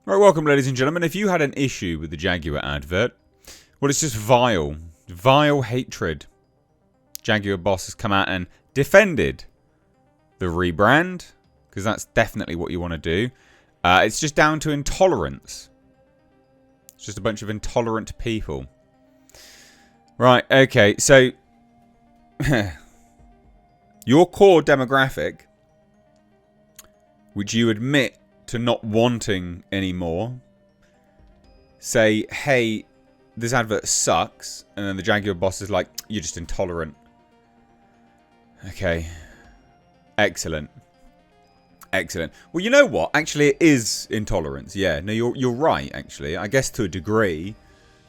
Right, welcome ladies and gentlemen. If you had an issue with the Jaguar advert, well, it's just vile. Vile hatred. Jaguar boss has come out and defended the rebrand, because that's definitely what you want to do. It's just down to intolerance. It's just a bunch of intolerant people. Right, okay, so your core demographic, which you admit to not wanting anymore, say, hey, this advert sucks, and then the Jaguar boss is like, you're just intolerant. Okay. Excellent. Excellent. Well, you know what? Actually, it is intolerance. Yeah, no, you're right, actually. I guess to a degree,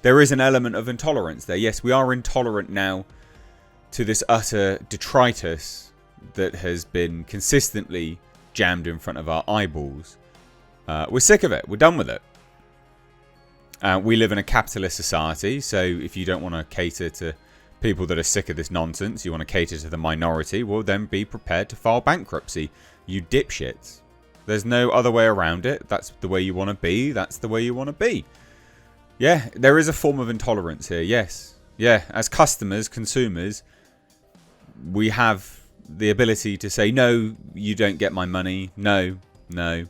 there is an element of intolerance there. Yes, we are intolerant now to this utter detritus that has been consistently jammed in front of our eyeballs. We're sick of it. We're done with it. We live in a capitalist society, so if you don't want to cater to people that are sick of this nonsense, you want to cater to the minority, well, then be prepared to file bankruptcy, you dipshits. There's no other way around it. That's the way you want to be. That's the way you want to be. Yeah, there is a form of intolerance here, yes. Yeah, as customers, consumers, we have the ability to say, no, you don't get my money. No, no.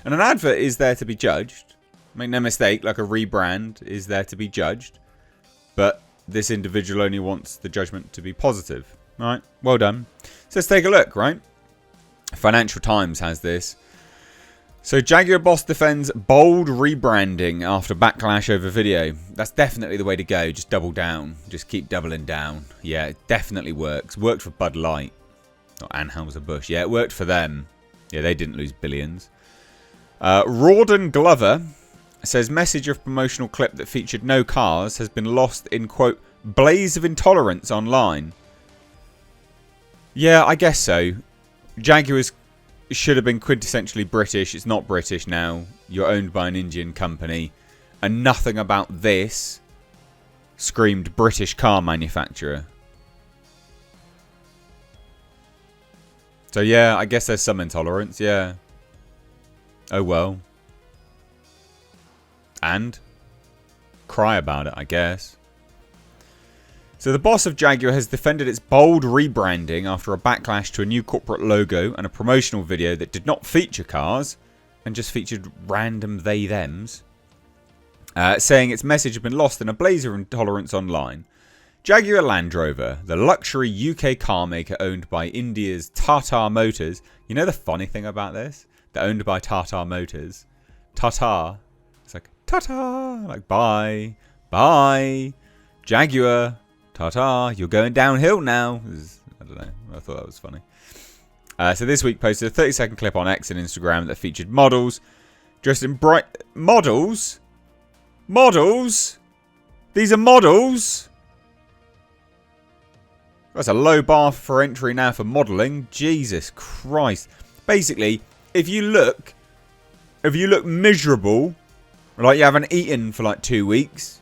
And an advert is there to be judged. Make no mistake, like a rebrand is there to be judged. But this individual only wants the judgment to be positive. Right, well done. So let's take a look, right? Financial Times has this. So Jaguar boss defends bold rebranding after backlash over video. That's definitely the way to go. Just double down. Just keep doubling down. Yeah, it definitely works. Worked for Bud Light. Not Anheuser-Busch. Yeah, it worked for them. Yeah, they didn't lose billions. Rawdon Glover says message of promotional clip that featured no cars has been lost in, quote, blaze of intolerance online. Yeah, I guess so. Jaguars should have been quintessentially British. It's not British now. You're owned by an Indian company. And nothing about this screamed British car manufacturer. So yeah, I guess there's some intolerance, yeah. Oh well. And cry about it, I guess. So the boss of Jaguar has defended its bold rebranding after a backlash to a new corporate logo and a promotional video that did not feature cars and just featured random they-thems, saying its message had been lost in a blaze of intolerance online. Jaguar Land Rover, the luxury UK car maker owned by India's Tata Motors. You know the funny thing about this? They're owned by Tata Motors. Tata. It's like, Tata. Like, bye. Bye. Jaguar. Tata. You're going downhill now. I don't know. I thought that was funny. So this week posted a 30-second clip on X and Instagram that featured models dressed in bright... Models? Models? These are models? That's a low bar for entry now for modelling. Jesus Christ. Basically, if you look miserable, like you haven't eaten for like 2 weeks,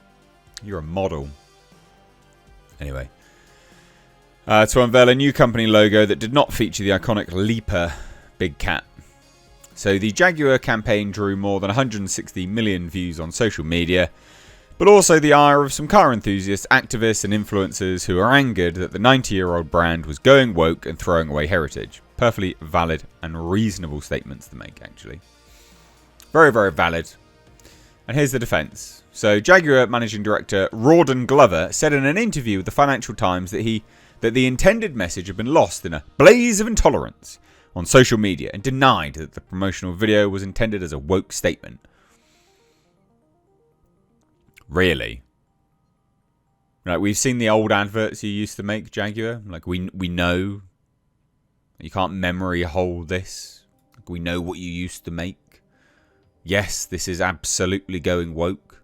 you're a model. Anyway. To unveil a new company logo that did not feature the iconic Leaper big cat. So the Jaguar campaign drew more than 160 million views on social media, but also the ire of some car enthusiasts, activists and influencers who are angered that the 90-year-old brand was going woke and throwing away heritage. Perfectly valid and reasonable statements to make, actually. Very, very valid. And here's the defence. So Jaguar Managing Director Rawdon Glover said in an interview with the Financial Times that the intended message had been lost in a blaze of intolerance on social media and denied that the promotional video was intended as a woke statement. Really? Like, we've seen the old adverts you used to make, Jaguar. Like, we know. You can't memory hold this. Like, we know what you used to make. Yes, this is absolutely going woke.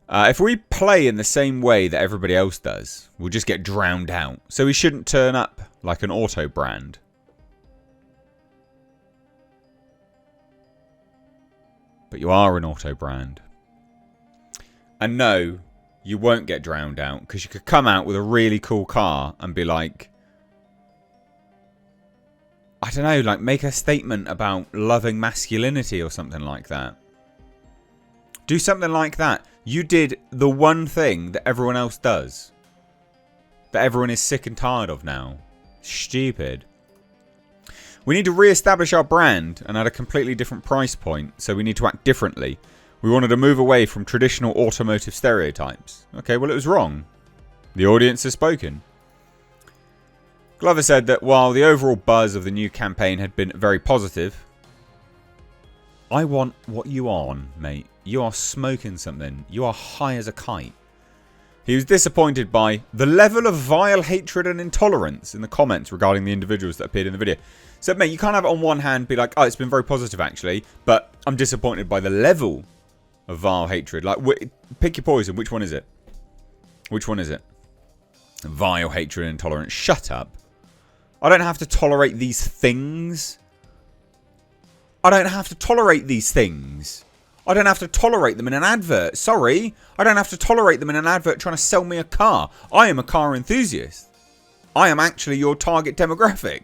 If we play in the same way that everybody else does, we'll just get drowned out. So we shouldn't turn up like an auto brand. But you are an auto brand. And no, you won't get drowned out, because you could come out with a really cool car and be like, I don't know, like make a statement about loving masculinity or something like that. Do something like that. You did the one thing that everyone else does. That everyone is sick and tired of now. Stupid. We need to re-establish our brand and at a completely different price point, so we need to act differently. We wanted to move away from traditional automotive stereotypes. Okay, well it was wrong. The audience has spoken. Glover said that while the overall buzz of the new campaign had been very positive, I want what you are on, mate. You are smoking something. You are high as a kite. He was disappointed by the level of vile hatred and intolerance in the comments regarding the individuals that appeared in the video. So, mate, you can't have it on one hand be like, oh, it's been very positive, actually, but I'm disappointed by the level of vile hatred. Like, pick your poison. Which one is it? Which one is it? Vile hatred and intolerance. Shut up. I don't have to tolerate these things. I don't have to tolerate these things. I don't have to tolerate them in an advert. Sorry. I don't have to tolerate them in an advert trying to sell me a car. I am a car enthusiast. I am actually your target demographic.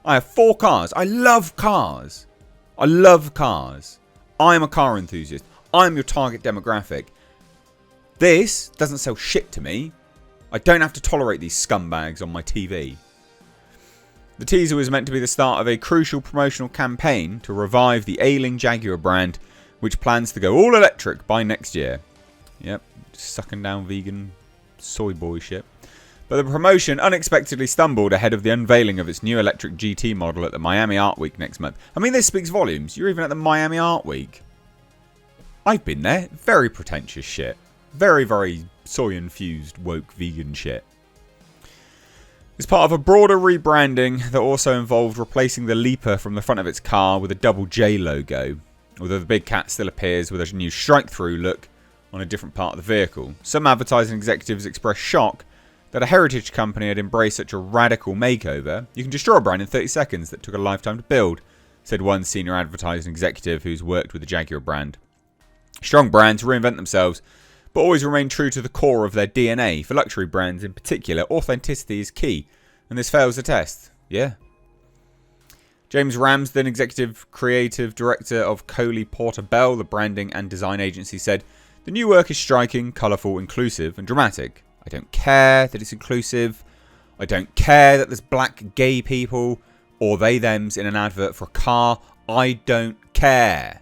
I have 4 cars. I love cars. I love cars. I am a car enthusiast. I am your target demographic. This doesn't sell shit to me. I don't have to tolerate these scumbags on my TV. The teaser was meant to be the start of a crucial promotional campaign to revive the ailing Jaguar brand, which plans to go all electric by next year. Yep, sucking down vegan soy boy shit. But the promotion unexpectedly stumbled ahead of the unveiling of its new electric GT model at the Miami Art Week next month. I mean, this speaks volumes. You're even at the Miami Art Week. I've been there. Very pretentious shit. Very, very soy-infused woke vegan shit. It's part of a broader rebranding that also involved replacing the Leaper from the front of its car with a double J logo, although the big cat still appears with a new strike-through look on a different part of the vehicle. Some advertising executives expressed shock that a heritage company had embraced such a radical makeover. You can destroy a brand in 30 seconds that took a lifetime to build, said one senior advertising executive who's worked with the Jaguar brand. Strong brands reinvent themselves, but always remain true to the core of their DNA. For luxury brands in particular, authenticity is key, and this fails the test. Yeah. James Ramsden, executive creative director of Coley Porter Bell, the branding and design agency, said, "The new work is striking, colourful, inclusive, and dramatic. I don't care that it's inclusive. I don't care that there's black gay people or they-thems in an advert for a car. I don't care."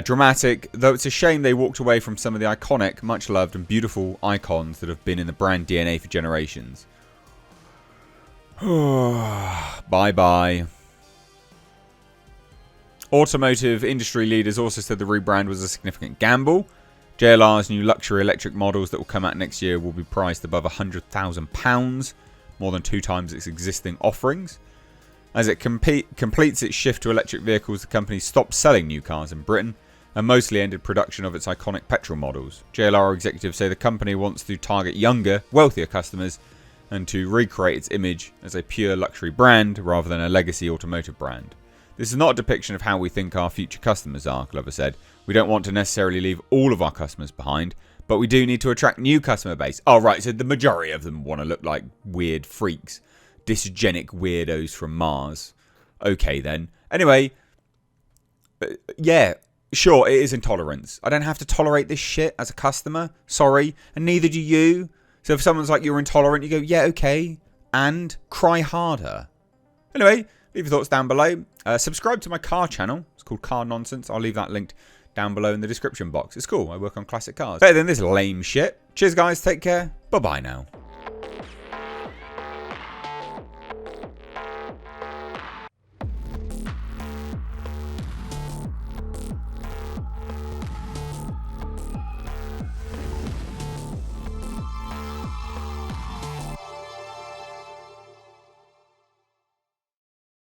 Dramatic, though it's a shame they walked away from some of the iconic, much-loved and beautiful icons that have been in the brand DNA for generations. Bye-bye. Automotive industry leaders also said the rebrand was a significant gamble. JLR's new luxury electric models that will come out next year will be priced above £100,000, more than 2 times its existing offerings. As it completes its shift to electric vehicles, the company stopped selling new cars in Britain and mostly ended production of its iconic petrol models. JLR executives say the company wants to target younger, wealthier customers and to recreate its image as a pure luxury brand rather than a legacy automotive brand. "This is not a depiction of how we think our future customers are," Glover said. "We don't want to necessarily leave all of our customers behind, but we do need to attract new customer base." Oh, right, so the majority of them want to look like weird freaks. Dysgenic weirdos from Mars. Okay, then. Anyway, yeah, sure, it is intolerance. I don't have to tolerate this shit as a customer. Sorry. And neither do you. So if someone's like, you're intolerant, you go, yeah, okay. And cry harder. Anyway, leave your thoughts down below. Subscribe to my car channel. It's called Car Nonsense. I'll leave that linked down below in the description box. It's cool. I work on classic cars. Better than this lame shit. Cheers, guys. Take care. Bye-bye now.